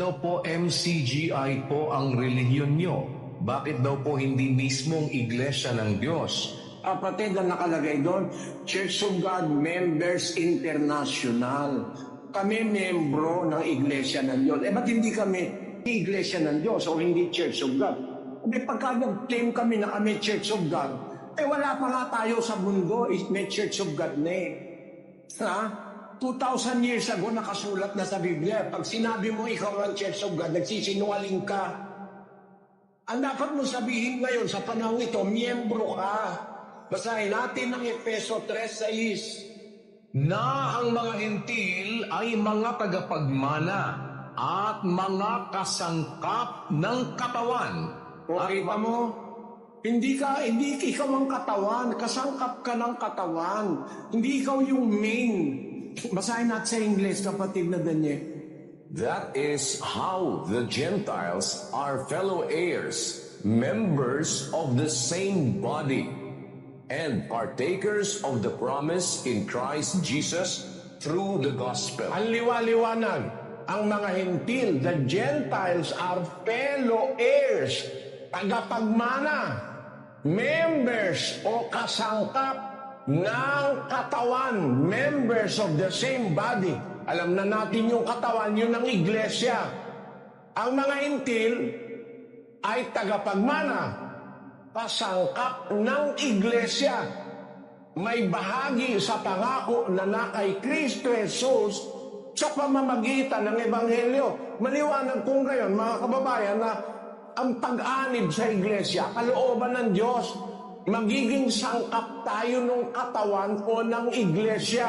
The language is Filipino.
Daw po MCGI po ang relihiyon nyo? Bakit daw po hindi mismong Iglesia ng Diyos? Kapatid, na nakalagay doon, Church of God Members International. Kami membro ng Iglesia ng Diyos. Ba't hindi kami Iglesia ng Diyos o hindi Church of God? Pagka nag-claim kami na kami Church of God, wala pa nga tayo sa mundo, may Church of God na eh. Ha? 2,000 years ago, nakasulat na sa Biblia. Pag sinabi mo ikaw ang Church of God, nagsisinungaling ka. Ang dapat mo sabihin ngayon sa panahon ito, miyembro ka. Basahin natin ang Efeso 3:6. Na ang mga hintil ay mga tagapagmana at mga kasangkap ng katawan. O kita mo, hindi ikaw ang katawan, kasangkap ka ng katawan. Hindi ikaw yung main. Basahin natin sa English, kapatid na Daniel. That is how the Gentiles are fellow heirs, members of the same body, and partakers of the promise in Christ Jesus through the gospel. Ang liwa-liwanag, ang mga hintil, the Gentiles are fellow heirs, tagapagmana, members o kasangkap ng katawan, members of the same body. Alam na natin yung katawan, yun ang iglesia. Ang mga hintil ay tagapagmana, kasangkap ng iglesia. May bahagi sa pangako na kay Kristo Jesus sa pamamagitan ng Ebanghelyo. Maliwanag kung ngayon, mga kababayan, na ang pag-anib sa iglesia, kalooban ng Diyos, magiging sangkap tayo ng katawan o ng iglesia.